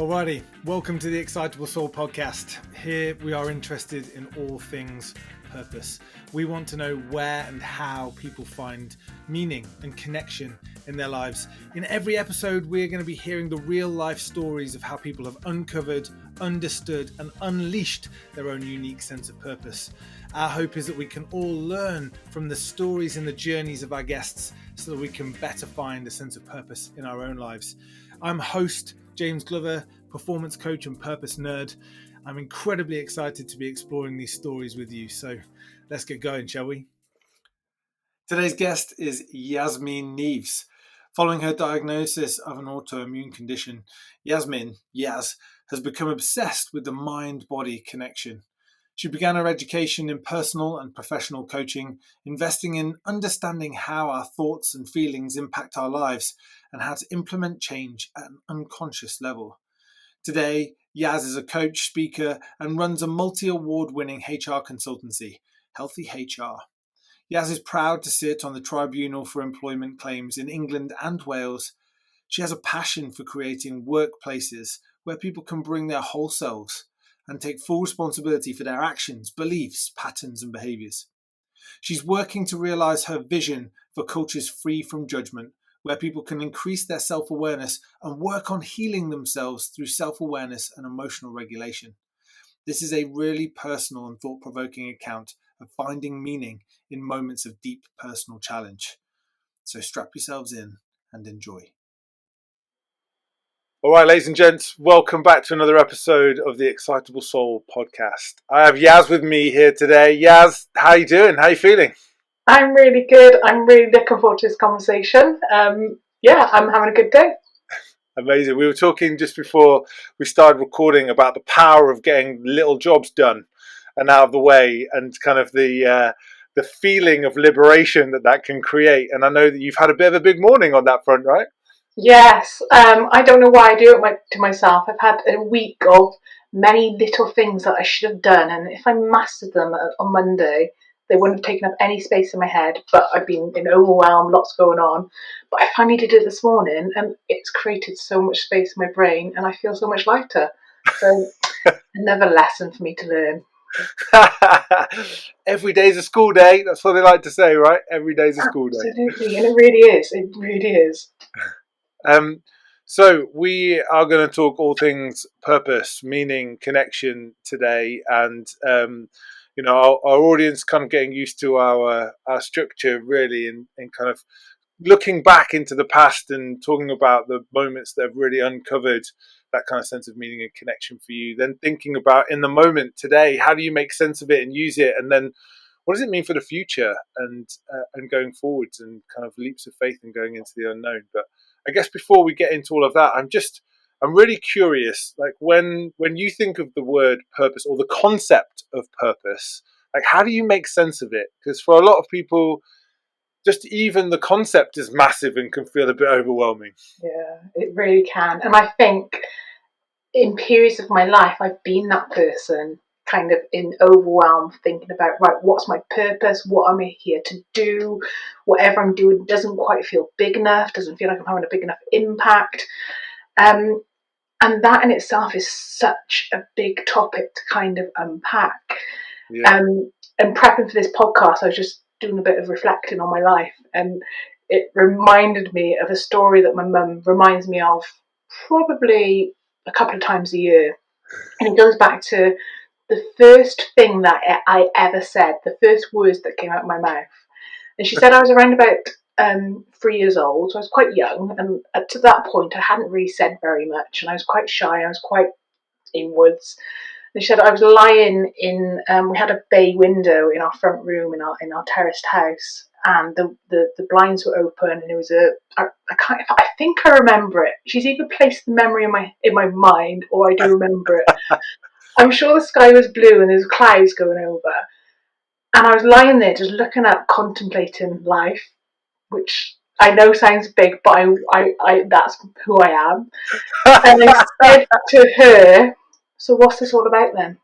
Alrighty, welcome to the Excitable Soul podcast. Here we are interested in all things purpose. We want to know where and how people find meaning and connection in their lives. In every episode, we're going to be hearing the real life stories of how people have uncovered, understood, and unleashed their own unique sense of purpose. Our hope is that we can all learn from the stories and the journeys of our guests so that we can better find a sense of purpose in our own lives. I'm host James Glover, performance coach and purpose nerd. I'm incredibly excited to be exploring these stories with you. So let's get going, shall we? Today's guest is Yasmin Neves. Following her diagnosis of an autoimmune condition, Yasmin, Yas, has become obsessed with the mind-body connection. She began her education in personal and professional coaching, investing in understanding how our thoughts and feelings impact our lives and how to implement change at an unconscious level. Today, Yas is a coach, speaker, and runs a multi-award-winning HR consultancy, Healthy HR. Yas is proud to sit on the Tribunal for Employment Claims in England and Wales. She has a passion for creating workplaces where people can bring their whole selves and take full responsibility for their actions, beliefs, patterns, and behaviours. She's working to realise her vision for cultures free from judgment, where people can increase their self-awareness and work on healing themselves through self-awareness and emotional regulation. This is a really personal and thought-provoking account of finding meaning in moments of deep personal challenge. So strap yourselves in and enjoy. All right, ladies and gents, welcome back to another episode of the Excitable Soul podcast. I have Yas with me here today. Yas, how you doing? How you feeling? I'm really good. I'm really looking forward to this conversation. I'm having a good day. Amazing. We were talking just before we started recording about the power of getting little jobs done and out of the way, and kind of the feeling of liberation that can create. And I know that you've had a bit of a big morning on that front, right? Yes. I don't know why I do it to myself. I've had a week of many little things that I should have done, and if I mastered them on Monday, they wouldn't have taken up any space in my head, but I've been in overwhelm, lots going on. But I finally did it this morning, and it's created so much space in my brain, and I feel so much lighter. So another lesson for me to learn. Every day's a school day. That's what they like to say, right? Every day's a school day. Absolutely, and it really is. It really is. So we are going to talk all things purpose, meaning, connection today, and our audience kind of getting used to our structure really, and kind of looking back into the past and talking about the moments that have really uncovered that kind of sense of meaning and connection for you. Then thinking about in the moment today, how do you make sense of it and use it, and then what does it mean for the future and going forwards, and kind of leaps of faith and going into the unknown. But I guess before we get into all of that, I'm really curious, like when you think of the word purpose or the concept of purpose, like how do you make sense of it? Because for a lot of people, just even the concept is massive and can feel a bit overwhelming. Yeah, it really can. And I think in periods of my life, I've been that person kind of in overwhelm, thinking about, right, what's my purpose? What am I here to do? Whatever I'm doing doesn't quite feel big enough, doesn't feel like I'm having a big enough impact. And that in itself is such a big topic to kind of unpack. Yeah. And prepping for this podcast, I was just doing a bit of reflecting on my life, and it reminded me of a story that my mum reminds me of probably a couple of times a year. And it goes back to the first thing that I ever said, the first words that came out of my mouth. And she said I was around about 3 years old, so I was quite young, and to that point I hadn't really said very much, and I was quite shy, I was quite inwards. And she said I was lying in, we had a bay window in our front room in our terraced house, and the blinds were open, and it was I think I remember it. She's either placed the memory in my mind, or I do remember it. I'm sure the sky was blue and there's clouds going over, and I was lying there just looking up, contemplating life, which I know sounds big, but I that's who I am. And I said to her, so what's this all about then?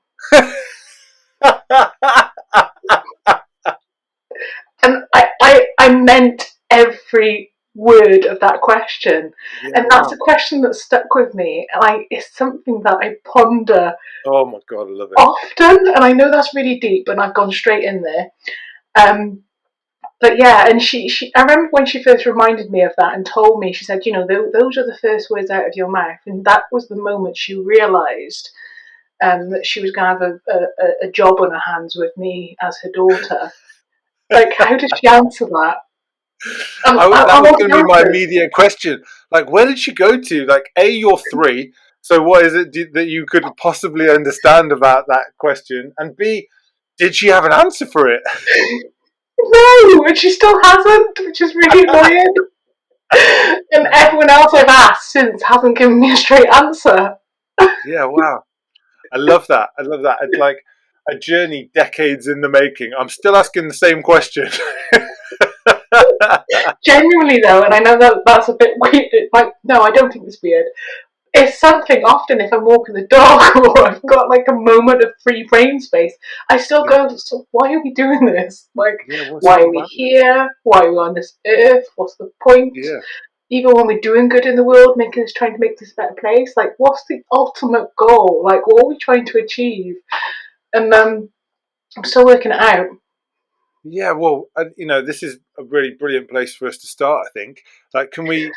And I meant every word of that question. Yeah, And that's a wow. question that stuck with me. And it's something that I ponder Oh my God, I love it. often. And I know that's really deep, and I've gone straight in there. Um, but yeah, and I remember when she first reminded me of that and told me, she said, those are the first words out of your mouth. And that was the moment she realised that she was going to have a job on her hands with me as her daughter. Like, how did she answer that? That I was want going the to be my answers. immediate question. Like, where did she go to? Like, you're 3. So what is it that you could possibly understand about that question? And B, did she have an answer for it? No, and she still hasn't, which is really annoying. And everyone else I've asked since hasn't given me a straight answer. Yeah, wow. I love that. I love that. It's like a journey decades in the making. I'm still asking the same question. Genuinely though, and I know that that's a bit weird. Like, no, I don't think it's weird. It's something often if I'm walking the dog or I've got like a moment of free brain space, I still Yeah. go, so why are we doing this? Like, Yeah, what's it why all are we about? here? Why are we on this earth? What's the point? Yeah. Even when we're doing good in the world, trying to make this a better place, like, what's the ultimate goal? Like, what are we trying to achieve? And I'm still working it out. Yeah, well, this is a really brilliant place for us to start, I think. Like, can we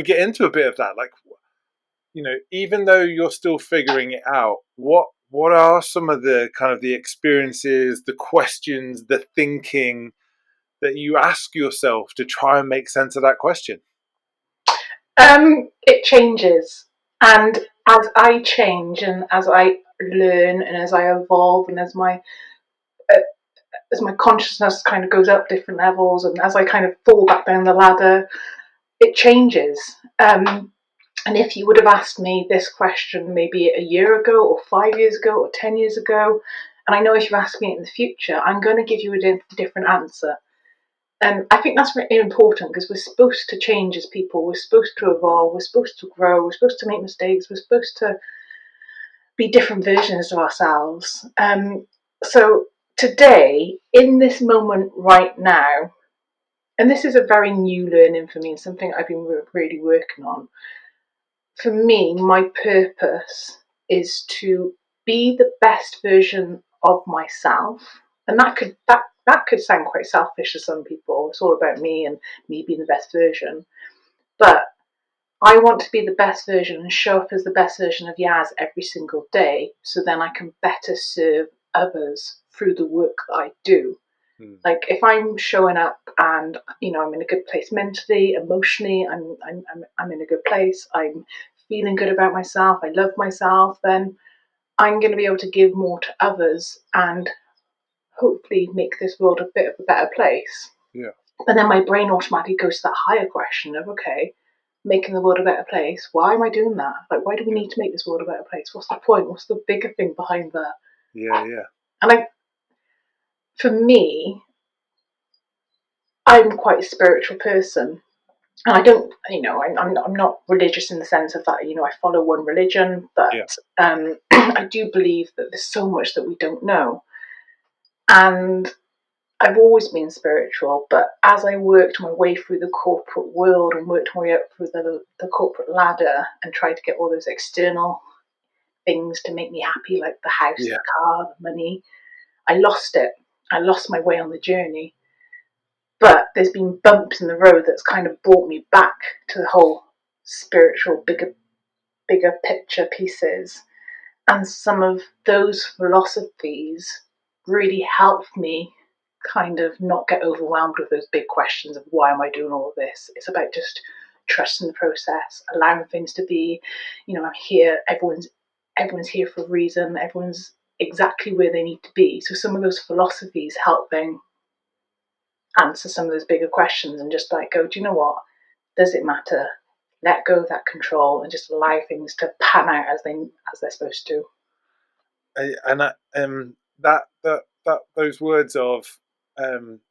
get into a bit of that? Like, even though you're still figuring it out, what are some of the kind of the experiences, the questions, the thinking that you ask yourself to try and make sense of that question? It changes, and as I change, and as I learn, and as I evolve, and uh, as my consciousness kind of goes up different levels, and as I kind of fall back down the ladder, it changes. And if you would have asked me this question maybe a year ago, or 5 years ago, or 10 years ago, and I know if you ask me it in the future, I'm going to give you a different answer. And I think that's really important because we're supposed to change as people. We're supposed to evolve. We're supposed to grow. We're supposed to make mistakes. We're supposed to be different versions of ourselves. So today, in this moment right now, and this is a very new learning for me and something I've been really working on. For me, my purpose is to be the best version of myself. And that could sound quite selfish to some people. It's all about me and me being the best version. But I want to be the best version and show up as the best version of Yaz every single day so then I can better serve others through the work that I do. Hmm. Like, if I'm showing up and I'm in a good place mentally, emotionally, I'm in a good place, I'm feeling good about myself, I love myself, then I'm going to be able to give more to others and hopefully make this world a bit of a better place. Yeah. But then my brain automatically goes to that higher question of, okay, making the world a better place, why am I doing that? Like, why do we Yeah. need to make this world a better place? What's the point? What's the bigger thing behind that? Yeah. Yeah. And for me, I'm quite a spiritual person. And I don't, I'm not religious in the sense of that, I follow one religion, Yeah. but I do believe that there's so much that we don't know. And I've always been spiritual, but as I worked my way through the corporate world and worked my way up through the corporate ladder and tried to get all those external things to make me happy, like the house, Yeah. the car, the money, I lost it. I lost my way on the journey. But there's been bumps in the road that's kind of brought me back to the whole spiritual, bigger picture pieces. And some of those philosophies really helped me kind of not get overwhelmed with those big questions of why am I doing all of this. It's about just trusting the process, allowing things to be. I'm here. Everyone's here for a reason. Everyone's exactly where they need to be. So some of those philosophies help them answer some of those bigger questions and just like go, do you know what? Does it matter? Let go of that control and just allow things to pan out as they're supposed to. That those words of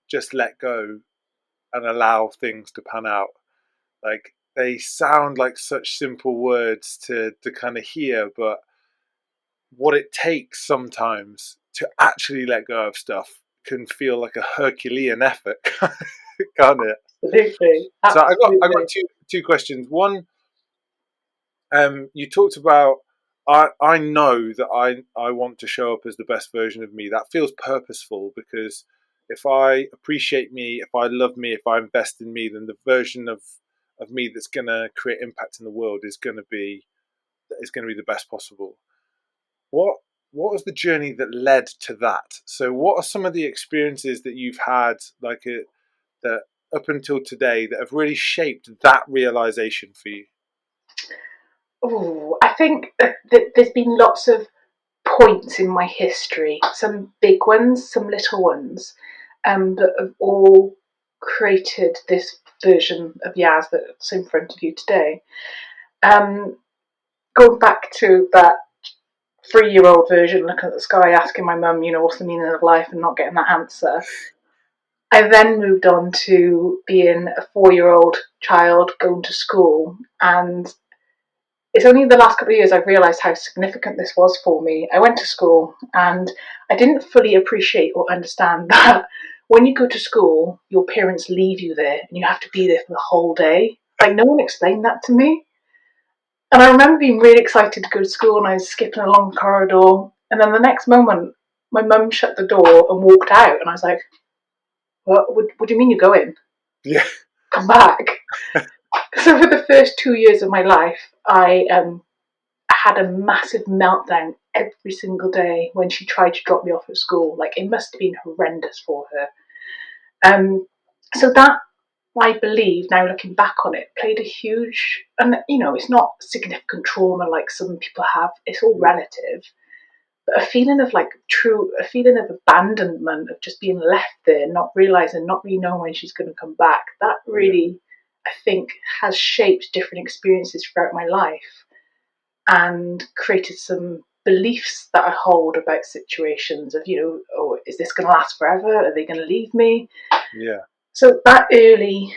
just let go and allow things to pan out, like they sound like such simple words to kind of hear, but what it takes sometimes to actually let go of stuff can feel like a Herculean effort, can't it? Absolutely. So I got Absolutely. two questions. One, you talked about I know that I want to show up as the best version of me. That feels purposeful because if I appreciate me, if I love me, if I invest in me, then the version of me that's going to create impact in the world is going to be the best possible. What what was the journey that led to that? So what are some of the experiences that you've had that up until today that have really shaped that realization for you? Oh, I think that there's been lots of points in my history, some big ones, some little ones, that have all created this version of Yaz that's in front of you today. Um, Going back to that 3-year-old version, looking at the sky, asking my mum, what's the meaning of life, and not getting that answer. I then moved on to being a 4-year-old child going to school, and it's only in the last couple of years I've realised how significant this was for me. I went to school and I didn't fully appreciate or understand that when you go to school, your parents leave you there and you have to be there for the whole day. Like, no one explained that to me. And I remember being really excited to go to school and I was skipping along the corridor. And then the next moment, my mum shut the door and walked out. And I was like, what do you mean you're going? Yeah. Come back. So for the first 2 years of my life, I had a massive meltdown every single day when she tried to drop me off at school. Like, it must have been horrendous for her. So that, I believe, now looking back on it, played a huge, and it's not significant trauma like some people have. It's all relative. But a feeling of a feeling of abandonment, of just being left there, not realizing, not really knowing when she's going to come back. That Yeah. really, I think, has shaped different experiences throughout my life and created some beliefs that I hold about situations of, oh, is this going to last forever? Are they going to leave me? Yeah. So that early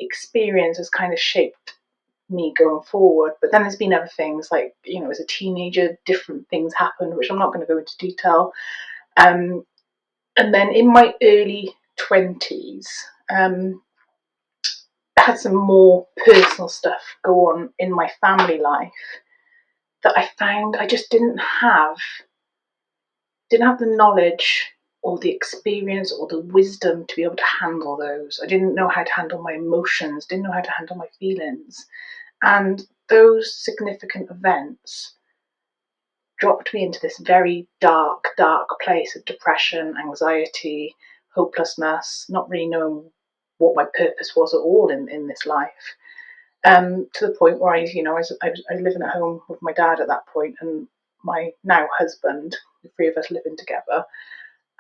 experience has kind of shaped me going forward. But then there's been other things like, as a teenager, different things happened, which I'm not going to go into detail. Um, and then in my early 20s, I had some more personal stuff go on in my family life that I found I just didn't have the knowledge or the experience or the wisdom to be able to handle those. I didn't know how to handle my emotions, didn't know how to handle my feelings. And those significant events dropped me into this very dark, dark place of depression, anxiety, hopelessness, not really knowing what my purpose was at all in this life. To the point where I was living at home with my dad at that point, and my now husband, the three of us living together.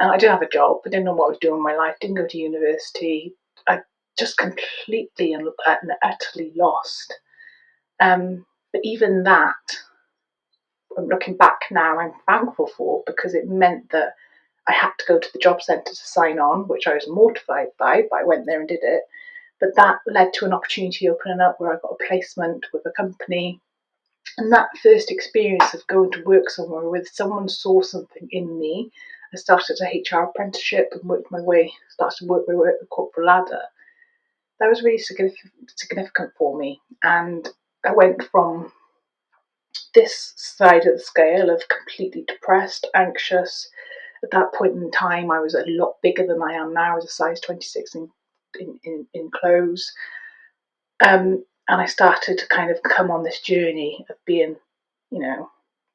And I didn't have a job. I didn't know what I was doing in my life. Didn't go to university. I just completely and utterly lost. But even that, I'm looking back now, I'm thankful for, because it meant that I had to go to the job centre to sign on, which I was mortified by, but I went there and did it. But that led to an opportunity opening up where I got a placement with a company. And that first experience of going to work somewhere where someone saw something in me, I started a HR apprenticeship and started to work my way up the corporate ladder. That was really significant for me. And I went from this side of the scale of completely depressed, anxious. At that point in time, I was a lot bigger than I am now. I was a size 26 in clothes. And I started to kind of come on this journey of being,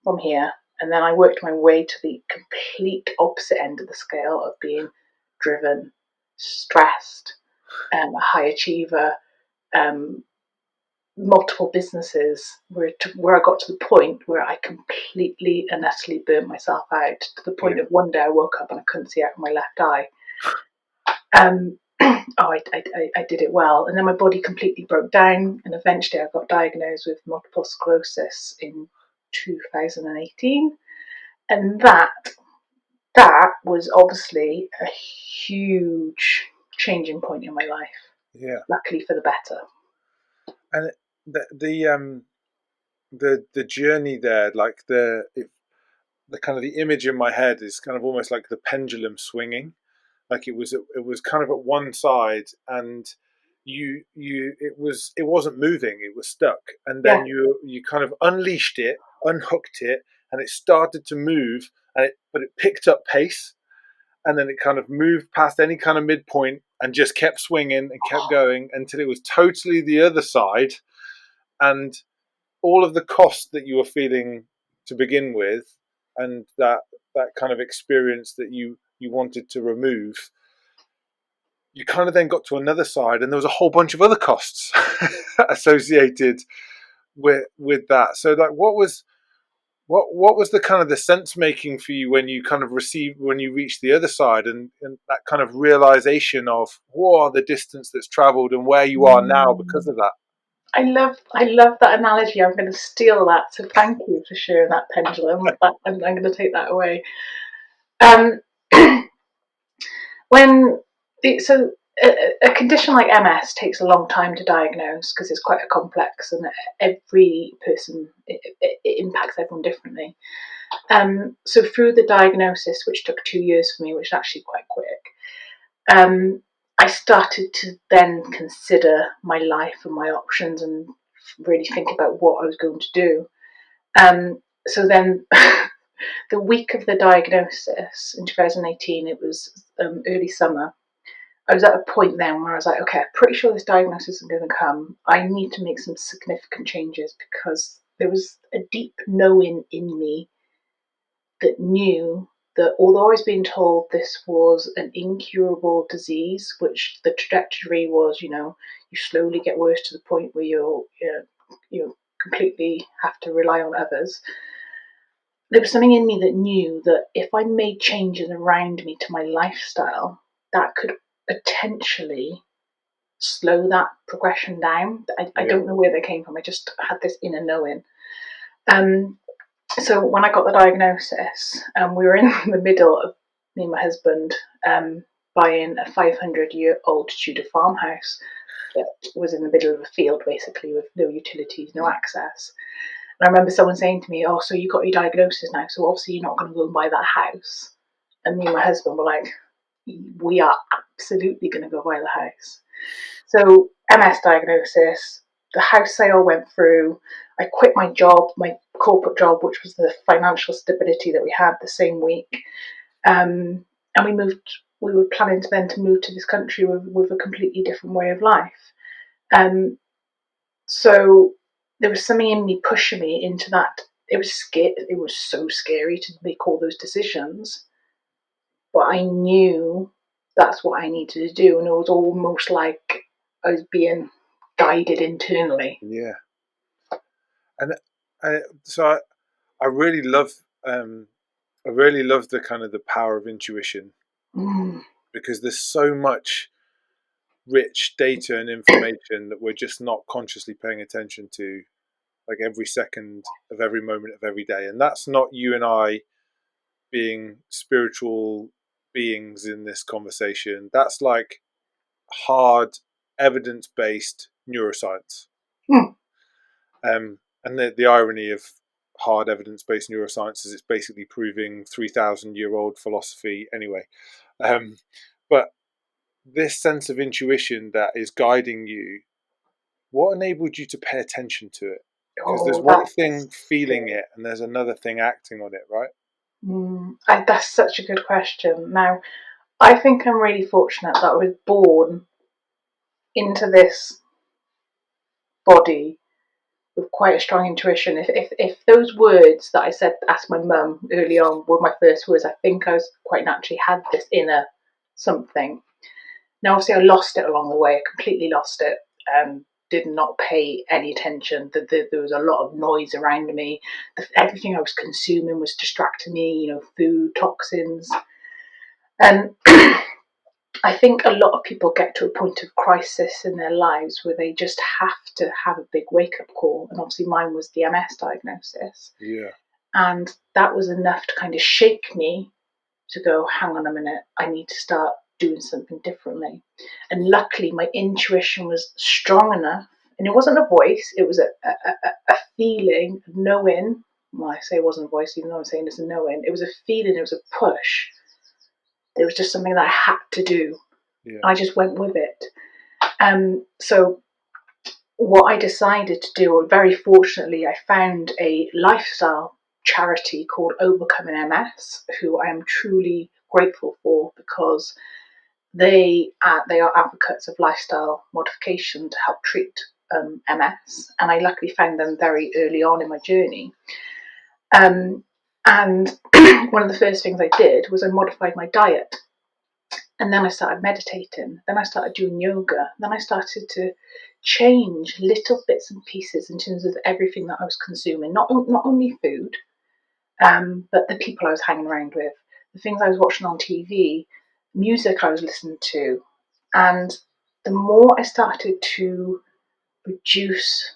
from here. And then I worked my way to the complete opposite end of the scale of being driven, stressed, a high achiever, um, multiple businesses, where I got to the point where I completely and utterly burnt myself out, to the point Yeah. of one day I woke up and I couldn't see out of my left eye. I did it well. And then my body completely broke down, and eventually I got diagnosed with multiple sclerosis in 2018. And that was obviously a huge changing point in my life, Yeah. luckily for the better. And the journey there, like the kind of the image in my head is kind of almost like the pendulum swinging. Like it was kind of at one side, and it wasn't moving, it was stuck, and Yeah. then you kind of unleashed it, unhooked it, and it started to move, but it picked up pace, and then it kind of moved past any kind of midpoint and just kept swinging and kept going until it was totally the other side, and all of the cost that you were feeling to begin with, and that kind of experience that you wanted to remove, you kind of then got to another side, and there was a whole bunch of other costs associated with that. So, like, what was the kind of the sense making for you when you kind of when you reached the other side, and that kind of realization of, whoa, the distance that's traveled and where you are now because of that? I love that analogy. I'm going to steal that. So thank you for sharing that pendulum. I'm going to take that away. Um, when so a condition like MS takes a long time to diagnose because it's quite a complex, and every person it impacts everyone differently. So through the diagnosis, which took 2 years for me, which is actually quite quick, I started to then consider my life and my options and really think about what I was going to do. So then, the week of the diagnosis in 2018, it was early summer. I was at a point then where I was like, okay, I'm pretty sure this diagnosis is going to come. I need to make some significant changes because there was a deep knowing in me that knew that although I was being told this was an incurable disease, which the trajectory was, you slowly get worse to the point where you completely have to rely on others. There was something in me that knew that if I made changes around me to my lifestyle, that could potentially slow that progression down. I Yeah. don't know where they came from. I just had this inner knowing. Um, so when I got the diagnosis, we were in the middle of me and my husband buying a 500-year-old Tudor farmhouse that was in the middle of a field, basically, with no utilities, no access. And I remember someone saying to me, "Oh, so you got your diagnosis now, so obviously you're not going to go and buy that house." And me and my husband were like, "We are absolutely going to go buy the house." So MS diagnosis, the house sale went through. I quit my job, my corporate job, which was the financial stability that we had the same week. And we moved. We were planning to then to move to this country with a completely different way of life. Um, so there was something in me pushing me into that. It was scary. It was so scary to make all those decisions, but I knew that's what I needed to do, and it was almost like I was being guided internally. Yeah. And so I really love um, I really love the kind of the power of intuition, Mm. because there's so much rich data and information that we're just not consciously paying attention to, like every second of every moment of every day. And that's not you and I being spiritual beings in this conversation. That's like hard evidence based neuroscience. Mm. And the irony of hard evidence based neuroscience is it's basically proving 3,000-year-old philosophy anyway. But this sense of intuition that is guiding you, what enabled you to pay attention to it? Because there's Oh, one thing that's feeling good. it and there's another thing acting on it, right? That's such a good question. Now, I think I'm really fortunate that I was born into this body with quite a strong intuition. If those words that I said, asked my mum early on, were my first words, I think I was quite naturally had this inner something. Now, obviously, I lost it along the way. I completely lost it. Did not pay any attention. There was a lot of noise around me. Everything I was consuming was distracting me. Food, toxins, and I think a lot of people get to a point of crisis in their lives where they just have to have a big wake up call. And obviously, mine was the MS diagnosis. Yeah. And that was enough to kind of shake me to go, hang on a minute, I need to start doing something differently. And luckily, my intuition was strong enough. And it wasn't a voice, it was a feeling, knowing. Well, I say it wasn't a voice, even though I'm saying it's a knowing. It was a feeling, it was a push There was just something that I had to do. Yeah. I just went with it. So what I decided to do, very fortunately, I found a lifestyle charity called Overcoming MS, who I am truly grateful for, because they are advocates of lifestyle modification to help treat MS, and I luckily found them very early on in my journey. And one of the first things I did was I modified my diet. And then I started meditating. Then I started doing yoga. Then I started to change little bits and pieces in terms of everything that I was consuming. Not only food, but the people I was hanging around with, the things I was watching on TV, music I was listening to. And the more I started to reduce,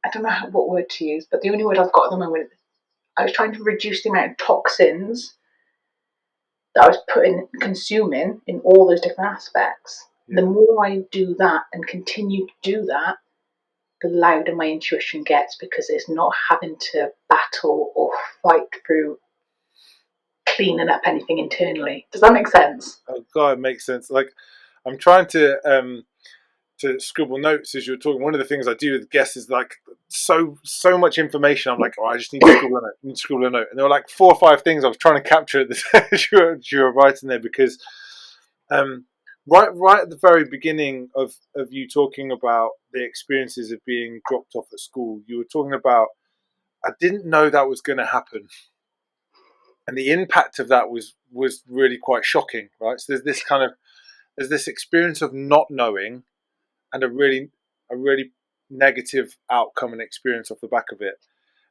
I don't know what word to use, but the only word I've got at the moment, I was trying to reduce the amount of toxins that I was consuming in all those different aspects. The more I do that and continue to do that, the louder my intuition gets, because it's not having to battle or fight through cleaning up anything internally. Does that make sense? Oh God, it makes sense. Like, I'm trying to scribble notes as you're talking. One of the things I do with guests is like so much information. I'm like, oh, I just need to scribble a note. I need to scribble a note. And there were like 4 or 5 things I was trying to capture at this as you were writing there, because right at the very beginning of you talking about the experiences of being dropped off at school, you were talking about, I didn't know that was going to happen, and the impact of that was really quite shocking, right? So there's this experience of not knowing, and a really negative outcome and experience off the back of it.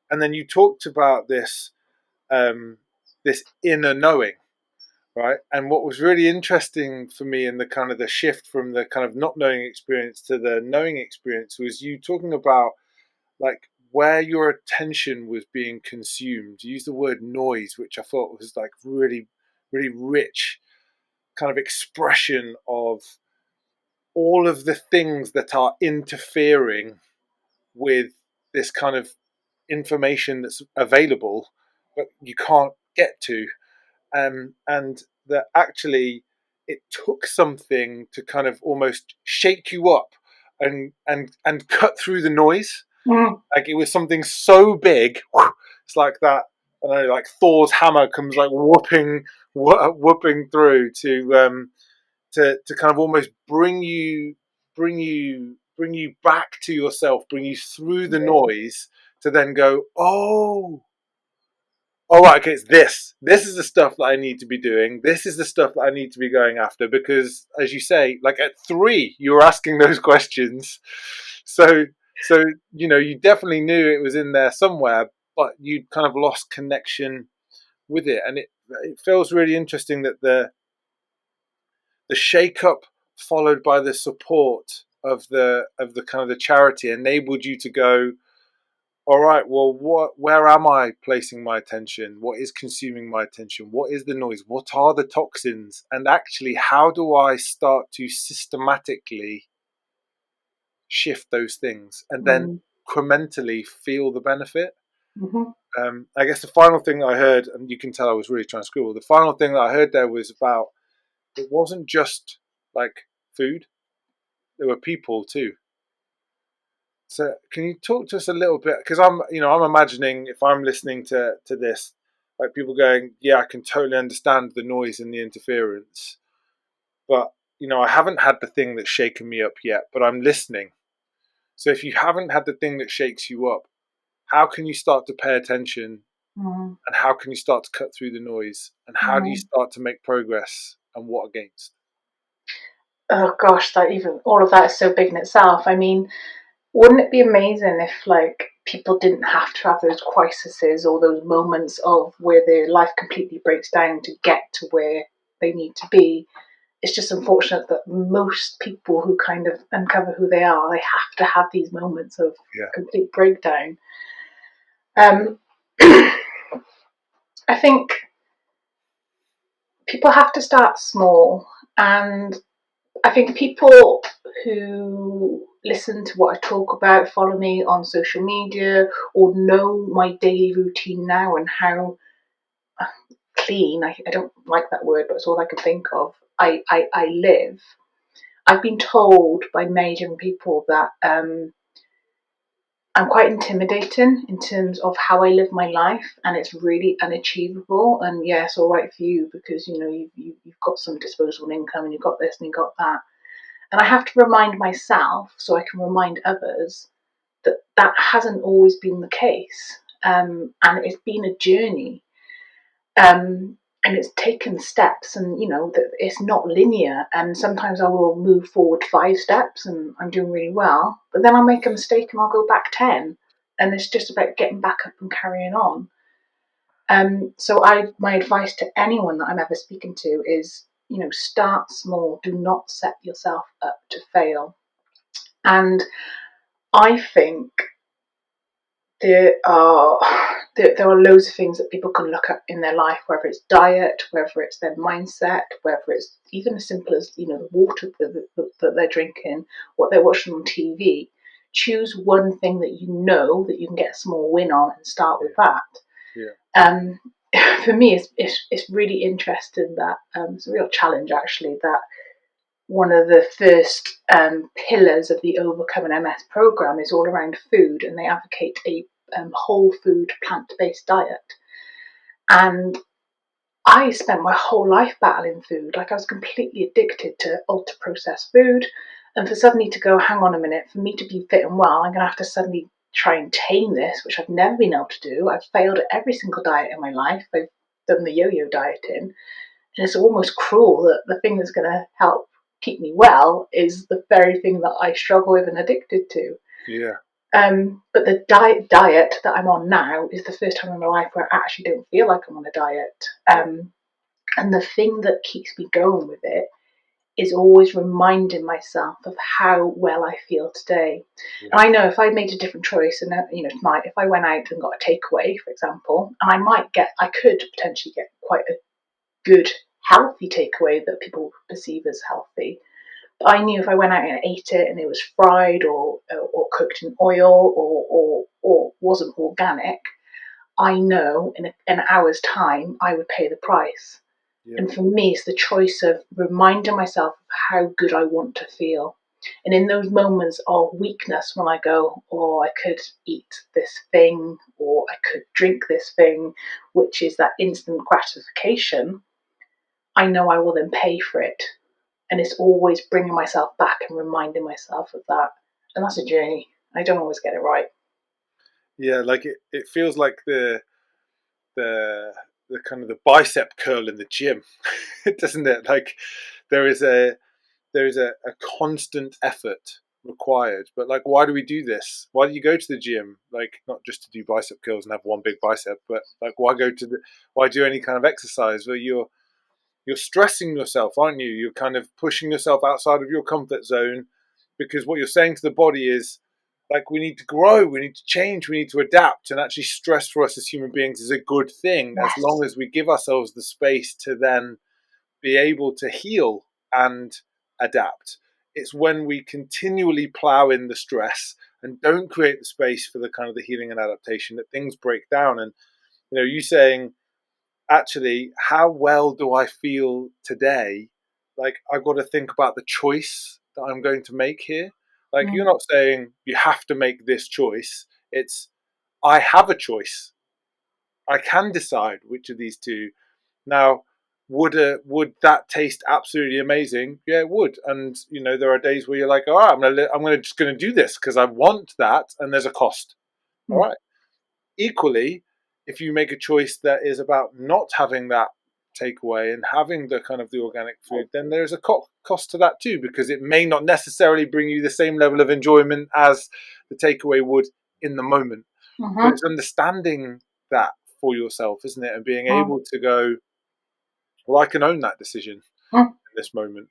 And then you talked about this inner knowing, right? And what was really interesting for me in the kind of the shift from the kind of not knowing experience to the knowing experience was you talking about like where your attention was being consumed. You used the word noise, which I thought was like really rich kind of expression of all of the things that are interfering with this kind of information that's available, but you can't get to. And that actually it took something to kind of almost shake you up and cut through the noise. Like it was something so big. It's like that. I don't know, like Thor's hammer comes like whooping through to kind of almost bring you back to yourself, bring you through the noise to then go, oh, all right, okay, it's this. This is the stuff that I need to be doing. This is the stuff that I need to be going after. Because, as you say, like at 3, you were asking those questions. So you definitely knew it was in there somewhere, but you'd kind of lost connection with it. And it feels really interesting that the shake up followed by the support of the kind of the charity enabled you to go, all right, well, where am I placing my attention? What is consuming my attention? What is the noise? What are the toxins? And actually, how do I start to systematically shift those things and then incrementally feel the benefit? I guess the final thing that I heard, and you can tell I was really trying to scribble, the final thing that I heard there was about, it wasn't just like food, there were people too. So can you talk to us a little bit? Because I'm imagining if I'm listening to this, like people going, yeah, I can totally understand the noise and the interference, but I haven't had the thing that's shaken me up yet, but I'm listening. So if you haven't had the thing that shakes you up, how can you start to pay attention, and how can you start to cut through the noise, and how do you start to make progress, and what against? Oh gosh, that even all of that is so big in itself. I mean, wouldn't it be amazing if like people didn't have to have those crises or those moments of where their life completely breaks down to get to where they need to be? It's just unfortunate that most people who kind of uncover who they are, they have to have these moments of complete breakdown. I think people have to start small, and I think people who listen to what I talk about, follow me on social media, or know my daily routine now and how clean. I don't like that word, but it's all I can think of. I live. I've been told by many different people that I'm quite intimidating in terms of how I live my life, and it's really unachievable. And yeah, it's all right for you because you've got some disposable income and you've got this and you've got that. And I have to remind myself so I can remind others that that hasn't always been the case, and it's been a journey. And it's taken steps, and that it's not linear, and sometimes I will move forward 5 steps and I'm doing really well, but then I'll make a mistake and I'll go back 10, and it's just about getting back up and carrying on. So my advice to anyone that I'm ever speaking to is, start small. Do not set yourself up to fail. And I think there are loads of things that people can look at in their life, whether it's diet, whether it's their mindset, whether it's even as simple as the water that they're drinking, what they're watching on TV. Choose one thing that you know that you can get a small win on and start with that. Yeah. For me, it's really interesting that it's a real challenge actually that one of the first pillars of the Overcoming MS program is all around food, and they advocate a whole food, plant-based diet. And I spent my whole life battling food. Like I was completely addicted to ultra-processed food. And for suddenly to go, hang on a minute, for me to be fit and well, I'm going to have to suddenly try and tame this, which I've never been able to do. I've failed at every single diet in my life. I've done the yo-yo dieting. And it's almost cruel that the thing that's going to help keep me well is the very thing that I struggle with and addicted to. Yeah. But the diet that I'm on now is the first time in my life where I actually don't feel like I'm on a diet. And the thing that keeps me going with it is always reminding myself of how well I feel today. Yeah. And I know if I made a different choice, and tonight, if I went out and got a takeaway, for example, and I could potentially get quite a good, healthy takeaway that people perceive as healthy. But I knew if I went out and ate it and it was fried or cooked in oil or wasn't organic, I know in an hour's time I would pay the price. Yeah. And for me, it's the choice of reminding myself of how good I want to feel. And in those moments of weakness, when I go, oh, I could eat this thing or I could drink this thing, which is that instant gratification, I know I will then pay for it. And it's always bringing myself back and reminding myself of that. And that's a journey. I don't always get it right. Yeah, like it feels like the kind of the bicep curl in the gym, doesn't it? Like there is a constant effort required. But like, why do we do this? Why do you go to the gym? Like, not just to do bicep curls and have one big bicep, but like, why do any kind of exercise where you're stressing yourself, aren't you? You're kind of pushing yourself outside of your comfort zone, because what you're saying to the body is like, we need to grow, we need to change, we need to adapt. And actually, stress for us as human beings is a good thing, as long as we give ourselves the space to then be able to heal and adapt. It's when we continually plow in the stress and don't create the space for the kind of the healing and adaptation that things break down. And you saying, actually, how well do I feel today? Like, I've got to think about the choice that I'm going to make here. Like, you're not saying you have to make this choice. It's, I have a choice. I can decide which of these two. Now, would that taste absolutely amazing? Yeah, it would. And there are days where you're like, all right, I'm just gonna do this because I want that, and there's a cost. All right. Equally, if you make a choice that is about not having that takeaway and having the kind of the organic food, then there's a cost to that too, because it may not necessarily bring you the same level of enjoyment as the takeaway would in the moment. But it's understanding that for yourself, isn't it? And being able to go, well, I can own that decision in this moment.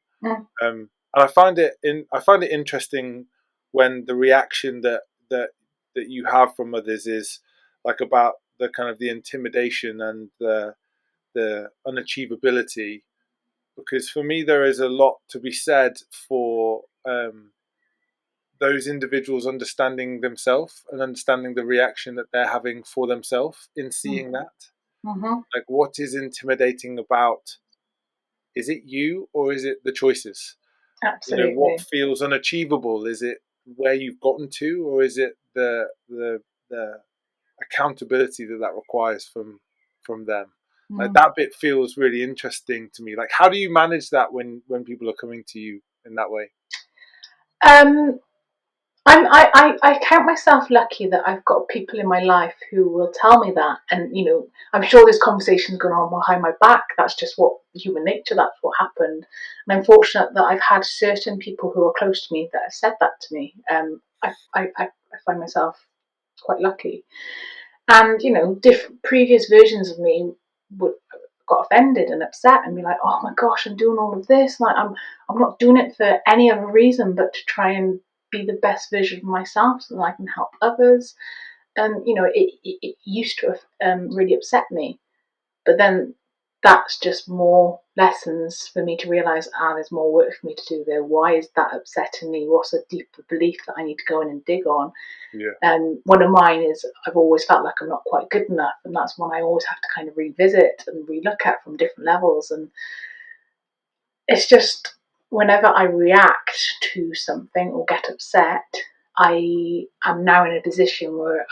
And I find it interesting when the reaction that you have from others is like about the kind of the intimidation and the unachievability, because for me there is a lot to be said for those individuals understanding themselves and understanding the reaction that they're having for themselves in seeing that. Mm-hmm. Like, what is intimidating about? Is it you, or is it the choices? What Absolutely. feels unachievable? Is it where you've gotten to, or is it the accountability that requires from them? Like, Mm. that bit feels really interesting to me. Like, how do you manage that when people are coming to you in that way? Um, I count myself lucky that I've got people in my life who will tell me that. And, I'm sure there's conversations going on behind my back. That's just what human nature, that's what happened. And I'm fortunate that I've had certain people who are close to me that have said that to me. I find myself quite lucky. And, different previous versions of me would got offended and upset and be like, oh my gosh, I'm doing all of this. Like, I'm not doing it for any other reason but to try and be the best version of myself so that I can help others. And it used to have really upset me, but then that's just more lessons for me to realize, there's more work for me to do there. Why is that upsetting me? What's a deeper belief that I need to go in and dig on? Yeah, And one of mine is, I've always felt like I'm not quite good enough, and that's one I always have to kind of revisit and relook at from different levels. And it's just, whenever I react to something or get upset, I am now in a position where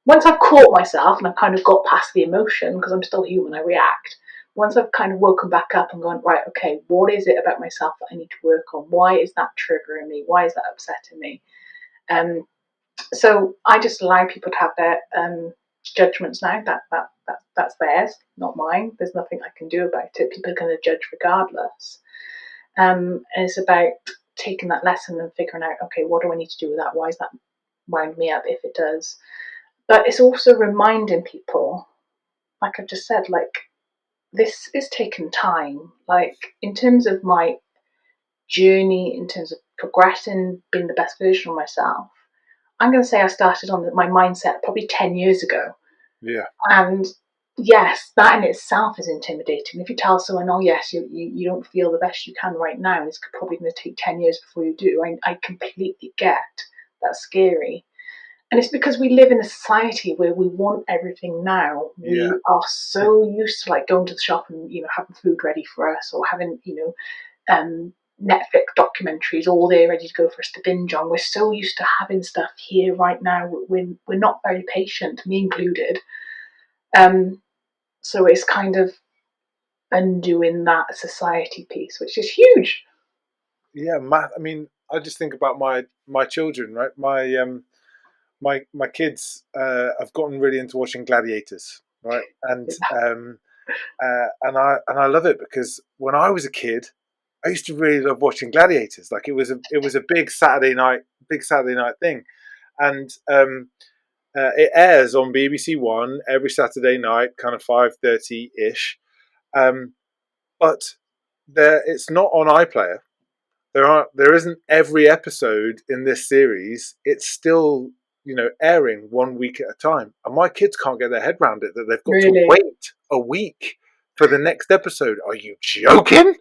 once I've caught myself and I've kind of got past the emotion, because I'm still human, I react. Once I've kind of woken back up and gone, right, okay, what is it about myself that I need to work on? Why is that triggering me? Why is that upsetting me? So I just allow people to have their judgments now. That's theirs, not mine. There's nothing I can do about it. People are going to judge regardless. And it's about taking that lesson and figuring out, okay, what do I need to do with that? Why is that wind me up if it does? But it's also reminding people, like I've just said, like, this is taking time. Like, in terms of my journey, in terms of progressing, being the best version of myself, I'm going to say I started on my mindset probably 10 years ago. yeah, And yes, that in itself is intimidating. If you tell someone, oh, yes, you don't feel the best you can right now, and it's probably going to take 10 years before you do, I completely get that's scary. And it's because we live in a society where we want everything now. yeah, We are so used to, like, going to the shop and having food ready for us, or having Netflix documentaries all there ready to go for us to binge on. We're so used to having stuff here right now. We're not very patient, me included. Um, so it's kind of undoing that society piece, which is huge. yeah. I mean, I just think about my children, right? My kids have gotten really into watching gladiators, right? And I love it, because when I was a kid, I used to really love watching gladiators. Like, it was a big Saturday night thing. And it airs on BBC One every Saturday night, kind of 5:30 ish. Um, but it's not on iPlayer. There isn't every episode in this series. It's still, airing 1 week at a time, and my kids can't get their head around it, that they've got to Really, wait a week for the next episode. Are you joking?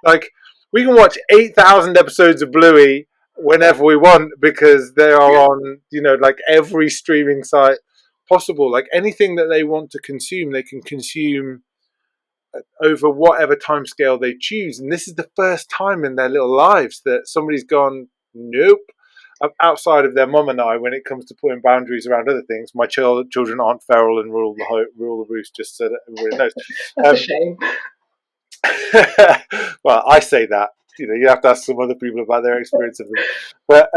Like, we can watch 8,000 episodes of Bluey whenever we want, because they are on, like, every streaming site possible. Like, anything that they want to consume, they can consume over whatever timescale they choose. And this is the first time in their little lives that somebody's gone, nope. Outside of their mum and I, when it comes to putting boundaries around other things, my children aren't feral and rule the roost, just so that everybody knows. that's a shame. Well, I say that. You have to ask some other people about their experience of them. But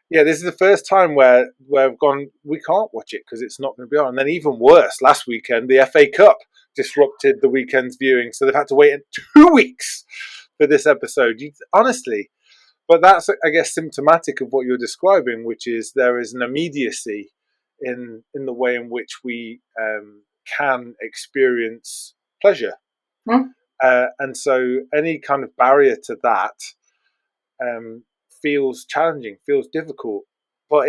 yeah, this is the first time where I've gone, we can't watch it because it's not going to be on. And then, even worse, last weekend the FA Cup disrupted the weekend's viewing, so they've had to wait 2 weeks for this episode. Honestly, but that's, I guess, symptomatic of what you're describing, which is there is an immediacy in the way in which we can experience pleasure. Hmm? And so any kind of barrier to that feels challenging, feels difficult. But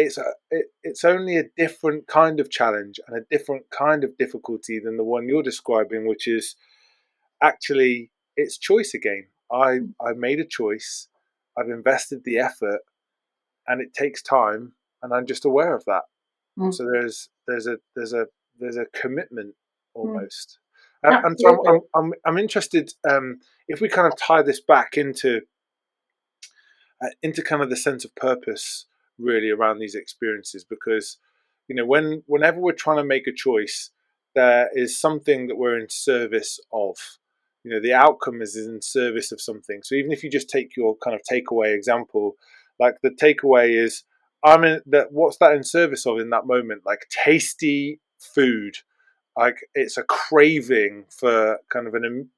it's only a different kind of challenge and a different kind of difficulty than the one you're describing, which is actually, it's choice again. I made a choice. I've invested the effort, and it takes time, and I'm just aware of that. Hmm. So there's a commitment almost. And so Absolutely. I'm interested, if we kind of tie this back into kind of the sense of purpose really around these experiences, because whenever we're trying to make a choice, there is something that we're in service of. The outcome is in service of something. So even if you just take your kind of takeaway example, like the takeaway is, I'm in that, what's that in service of in that moment? Like tasty food, like it's a craving for kind of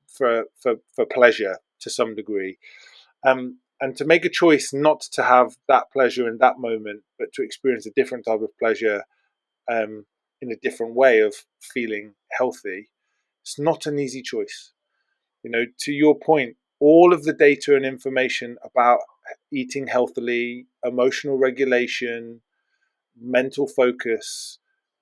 for pleasure to some degree. And to make a choice not to have that pleasure in that moment, but to experience a different type of pleasure, in a different way of feeling healthy, it's not an easy choice. To your point, all of the data and information about eating healthily, emotional regulation, mental focus,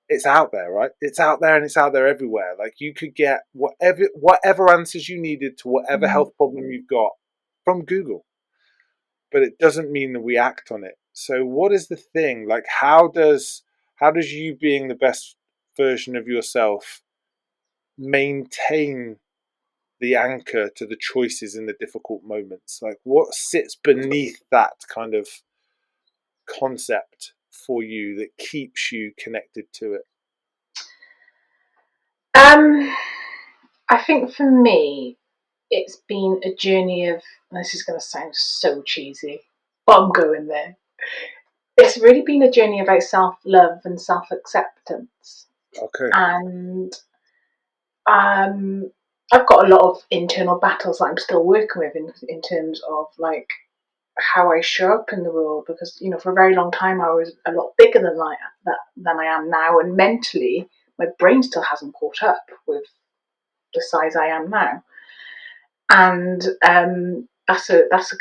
it's out there, right? It's out there, and it's out there everywhere. Like you could get whatever answers you needed to whatever Mm. health problem you've got from Google, but it doesn't mean that we act on it. So what is the thing? Like how does you being the best version of yourself maintain the anchor to the choices in the difficult moments? Like what sits beneath that kind of concept for you that keeps you connected to it? I think for me, it's been a journey of, and this is going to sound so cheesy, but I'm going there. It's really been a journey about self love and self acceptance. Okay. And um, I've got a lot of internal battles that I'm still working with in terms of like how I show up in the world, because for a very long time I was a lot bigger than I am now, and mentally my brain still hasn't caught up with the size I am now. And that's a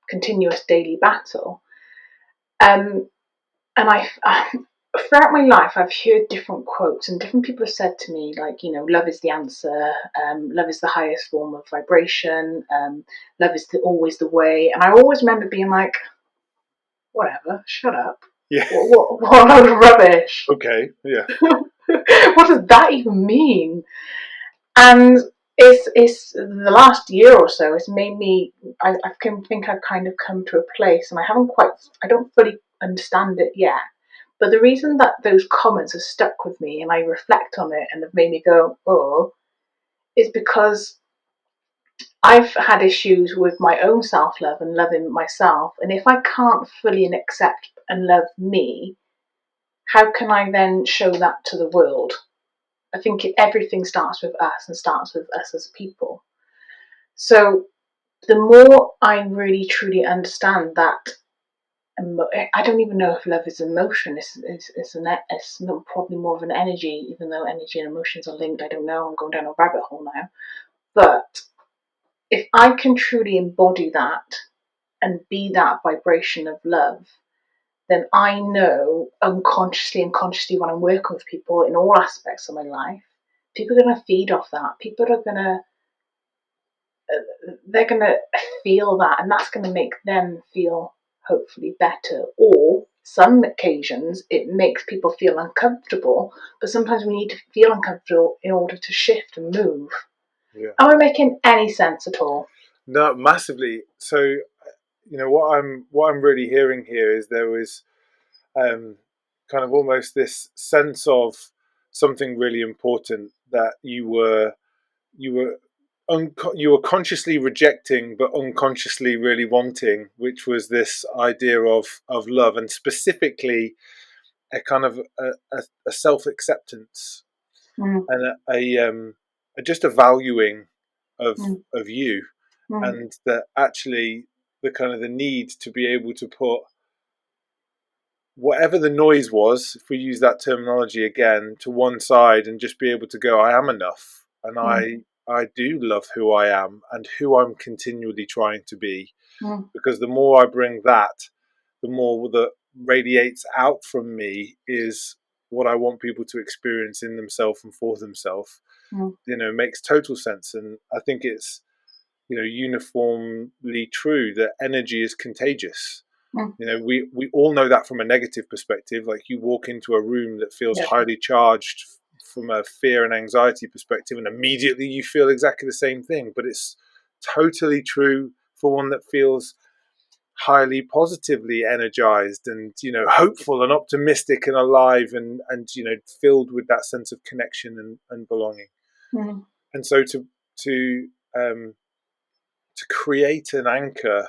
continuous daily battle. Um, and throughout my life, I've heard different quotes, and different people have said to me, like, love is the answer, love is the highest form of vibration, love is always the way. And I always remember being like, whatever, shut up. Yeah. What a load of rubbish. Okay. Yeah. What does that even mean? And it's the last year or so, it's made me, think I've kind of come to a place, and I don't fully understand it yet. But the reason that those comments have stuck with me and I reflect on it and have made me go, oh, is because I've had issues with my own self love and loving myself. And if I can't fully accept and love me, how can I then show that to the world? I think everything starts with us and starts with us as people. So the more I really truly understand that, I don't even know if love is emotion. It's not, probably more of an energy, even though energy and emotions are linked. I don't know. I'm going down a rabbit hole now. But if I can truly embody that and be that vibration of love, then I know unconsciously and consciously when I'm working with people in all aspects of my life, people are going to feed off that. People are going to they're going to feel that, and that's going to make them feel hopefully better. Or some occasions it makes people feel uncomfortable, but sometimes we need to feel uncomfortable in order to shift and move. Yeah. Am I making any sense at all? No, massively. So, what I'm really hearing here is there was kind of almost this sense of something really important that you were consciously rejecting but unconsciously really wanting, which was this idea of love, and specifically a kind of a self acceptance Mm, and just a valuing of mm, of you, mm, and that actually the kind of the need to be able to put whatever the noise was, if we use that terminology again, to one side and just be able to go, I am enough, and mm, I do love who I am and who I'm continually trying to be. mm, Because the more I bring that, the more that radiates out from me is what I want people to experience in themselves and for themselves. mm, Makes total sense. And I think it's, uniformly true that energy is contagious. mm. We all know that from a negative perspective. Like you walk into a room that feels Yeah. highly charged from a fear and anxiety perspective, and immediately you feel exactly the same thing. But it's totally true for one that feels highly positively energized and, hopeful and optimistic and alive and filled with that sense of connection and belonging. Mm. And so to create an anchor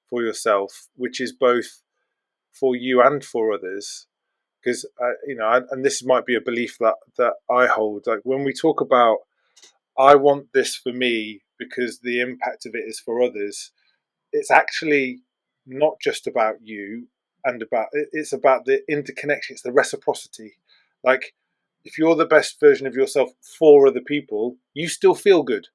for yourself, which is both for you and for others, because and this might be a belief that I hold. Like when we talk about, I want this for me because the impact of it is for others, it's actually not just about you it's about the interconnection. It's the reciprocity. Like if you're the best version of yourself for other people, you still feel good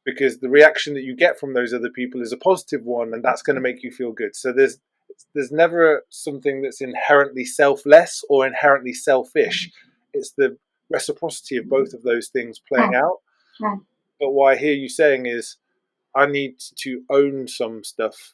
because the reaction that you get from those other people is a positive one, and that's going to make you feel good. So there's never something that's inherently selfless or inherently selfish. It's the reciprocity of both of those things playing out. But what I hear you saying is, I need to own some stuff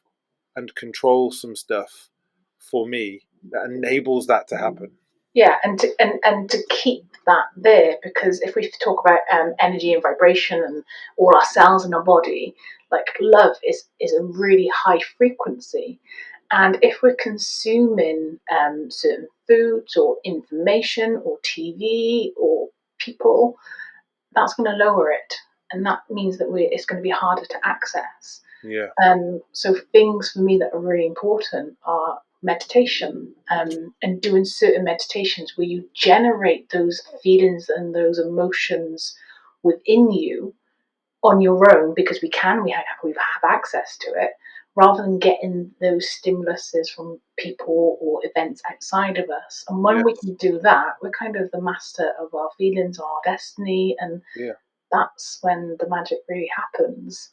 and control some stuff for me that enables that to happen. Yeah, and to keep that there, because if we talk about energy and vibration and all our cells in our body, like love is a really high frequency, and if we're consuming certain foods or information or TV or people, that's going to lower it, and that means that it's going to be harder to access. Yeah. So things for me that are really important are meditation, and doing certain meditations where you generate those feelings and those emotions within you on your own, because we have access to it, rather than getting those stimuluses from people or events outside of us. And when we can do that, we're kind of the master of our feelings, our destiny, and that's when the magic really happens.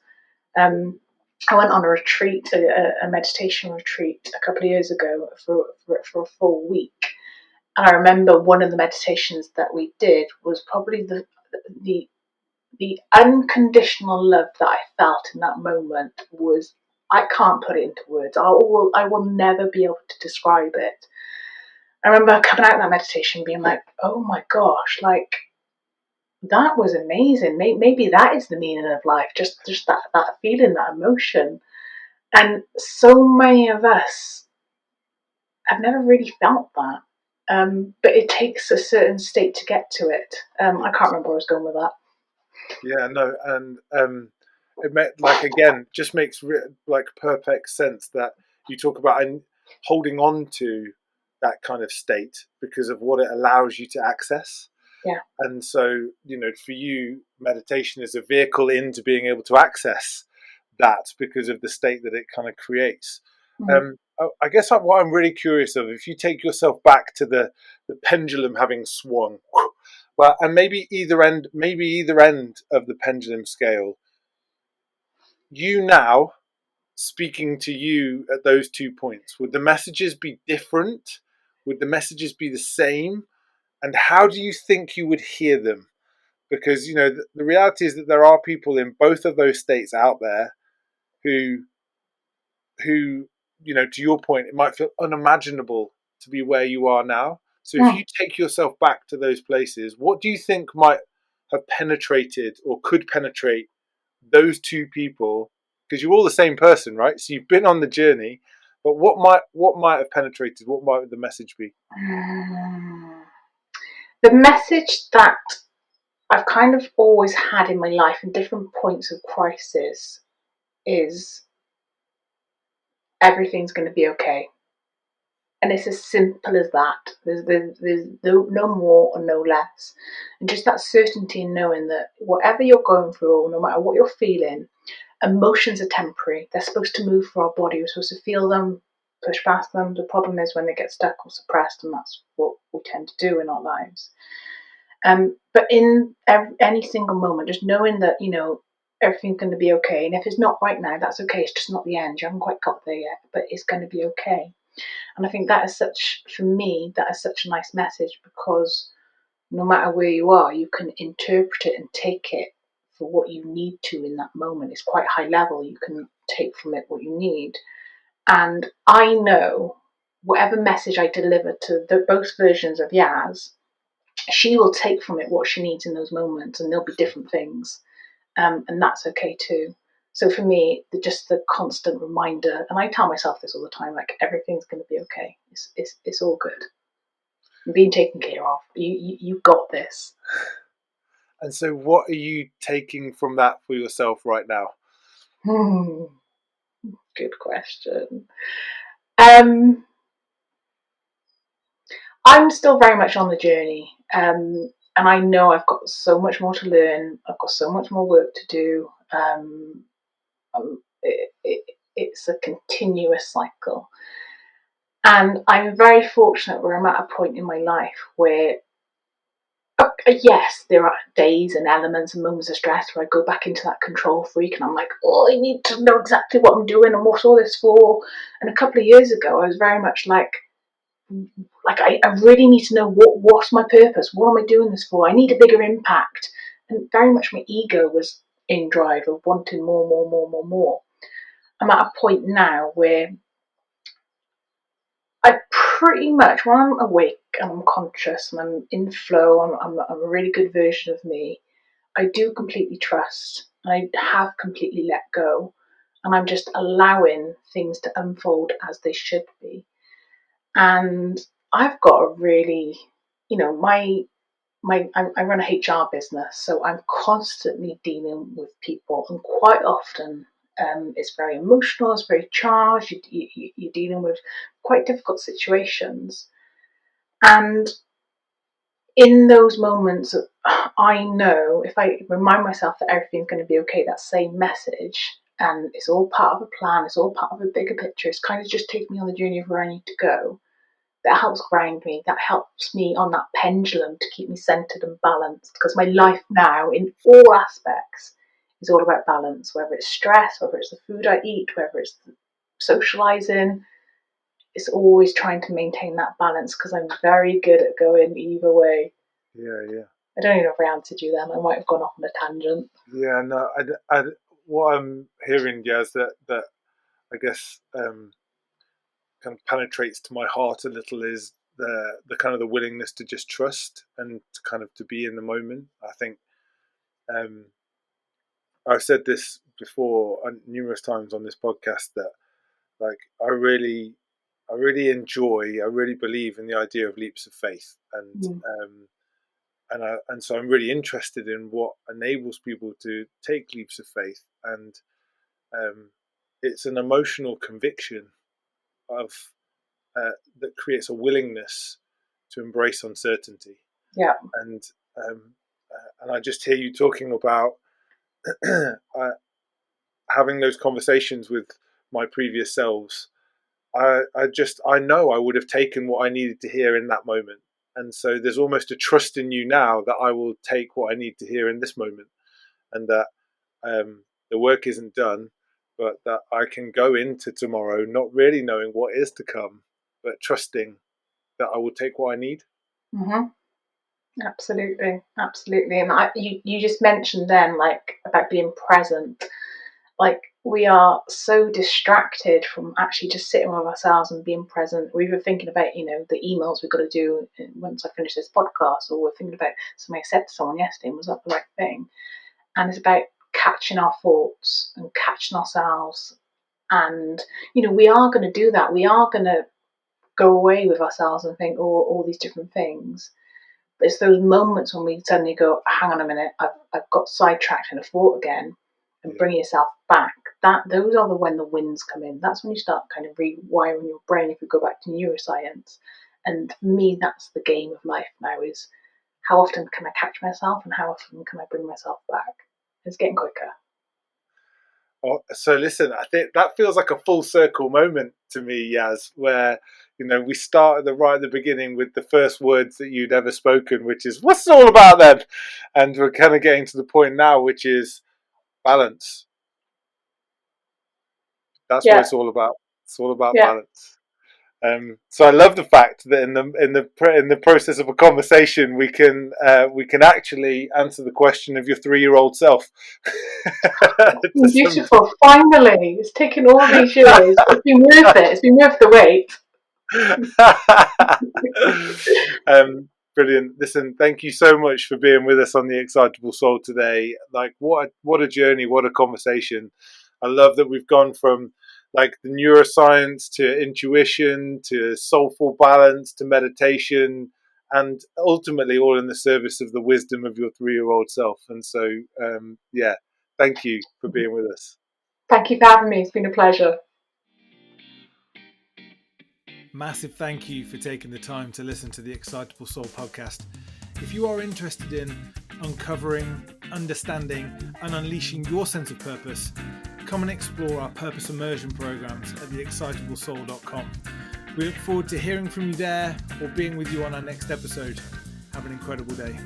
I went on a retreat, a meditation retreat, a couple of years ago for a full week, and I remember one of the meditations that we did was probably the unconditional love that I felt in that moment was, I can't put it into words. I will never be able to describe it. I remember coming out of that meditation being like, oh my gosh, like that was amazing. Maybe that is the meaning of life. Just that feeling, that emotion. And so many of us have never really felt that. But it takes a certain state to get to it. I can't remember where I was going with that. Yeah, no, and again, just makes like perfect sense that you talk about and holding on to that kind of state because of what it allows you to access. Yeah. And so, for you, meditation is a vehicle into being able to access that because of the state that it kind of creates. I guess what I'm really curious of, if you take yourself back to the pendulum having swung, well, and maybe either end of the pendulum scale, you now speaking to you at those 2 points, would the messages be different? Would the messages be the same? And how do you think you would hear them? Because the reality is that there are people in both of those states out there who to your point, it might feel unimaginable to be where you are now. So if you take yourself back to those places, what do you think might have penetrated or could penetrate those two people? Because you're all the same person, right? So you've been on the journey, but what might have penetrated? What might the message be? The message that I've kind of always had in my life in different points of crisis is everything's going to be okay. And it's as simple as that. There's no more or no less. And just that certainty in knowing that whatever you're going through, or no matter what you're feeling, emotions are temporary. They're supposed to move through our body. We're supposed to feel them, push past them. The problem is when they get stuck or suppressed, and that's what we tend to do in our lives. But in any single moment, just knowing that, everything's going to be okay. And if it's not right now, that's okay. It's just not the end. You haven't quite got there yet, but it's going to be okay. And I think that is for me, that is such a nice message, because no matter where you are, you can interpret it and take it for what you need to in that moment. It's quite high level. You can take from it what you need. And I know whatever message I deliver to both versions of Yaz, she will take from it what she needs in those moments, and there'll be different things, and that's okay too. So for me, just the constant reminder, and I tell myself this all the time, like everything's going to be okay. It's all good. I'm being taken care of. You got this. And so, what are you taking from that for yourself right now? Good question. I'm still very much on the journey, and I know I've got so much more to learn. I've got so much more work to do. It's a continuous cycle, and I'm very fortunate where I'm at a point in my life where, yes, there are days and elements and moments of stress where I go back into that control freak, and I'm like, oh, I need to know exactly what I'm doing and what's all this for. And a couple of years ago, I was very much like I really need to know what's my purpose. What am I doing this for? I need a bigger impact. And very much my ego was in drive of wanting more, more, more, more, more. I'm at a point now where I pretty much, when I'm awake and I'm conscious and I'm in flow, I'm a really good version of me, I do completely trust. I have completely let go. And I'm just allowing things to unfold as they should be. And I've got a really, I run a HR business, so I'm constantly dealing with people, and quite often it's very emotional, it's very charged. You're dealing with quite difficult situations, and in those moments, I know if I remind myself that everything's going to be okay, that same message, and it's all part of a plan, it's all part of a bigger picture. It's kind of just taking me on the journey of where I need to go. That helps ground me, that helps me on that pendulum to keep me centered and balanced, because my life now in all aspects is all about balance, whether it's stress, whether it's the food I eat, whether it's socializing. It's always trying to maintain that balance, because I'm very good at going either way. Yeah. I don't even know if I answered you then. I might have gone off on a tangent. Yeah, no. What I'm hearing, is that I guess kind of penetrates to my heart a little is the kind of the willingness to just trust and to kind of to be in the moment. I think I've said this before numerous times on this podcast that like I really enjoy, I really believe in the idea of leaps of faith, and so I'm really interested in what enables people to take leaps of faith, and it's an emotional conviction of that creates a willingness to embrace uncertainty. Yeah. And I just hear you talking about having those conversations with my previous selves. I know I would have taken what I needed to hear in that moment. And so there's almost a trust in you now that I will take what I need to hear in this moment, and that the work isn't done, but that I can go into tomorrow not really knowing what is to come, but trusting that I will take what I need. Mm-hmm. Absolutely. And you just mentioned then, like, about being present. Like, we are so distracted from actually just sitting with ourselves and being present. We're either thinking about, the emails we've got to do once I finish this podcast, or we're thinking about something I said to someone yesterday and was that the right thing? And it's about catching our thoughts and catching ourselves. And, we are going to do that. We are going to go away with ourselves and think, all these different things. But it's those moments when we suddenly go, hang on a minute, I've got sidetracked in a thought again, and bring yourself back. Those are when the wins come in. That's when you start kind of rewiring your brain, if we go back to neuroscience. And for me, that's the game of life now, is how often can I catch myself and how often can I bring myself back? It's getting quicker. Oh, so listen, I think that feels like a full circle moment to me, Yas, where we start right at the beginning with the first words that you'd ever spoken, which is "What's it all about then?" And we're kind of getting to the point now, which is balance. That's what it's all about. It's all about balance. So I love the fact that in the process of a conversation, we can actually answer the question of your 3-year-old self. Beautiful! Finally, it's taken all these years. It's been worth it. It's been worth the wait. Brilliant. Listen, thank you so much for being with us on the Excitable Soul today. Like, what a journey, what a conversation. I love that we've gone from like the neuroscience to intuition to soulful balance to meditation, and ultimately all in the service of the wisdom of your 3-year-old self. And so, yeah, thank you for being with us. Thank you for having me. It's been a pleasure. Massive thank you for taking the time to listen to the Excitable Soul podcast. If you are interested in uncovering, understanding, and unleashing your sense of purpose, come and explore our purpose immersion programs at theexcitablesoul.com. We look forward to hearing from you there or being with you on our next episode. Have an incredible day.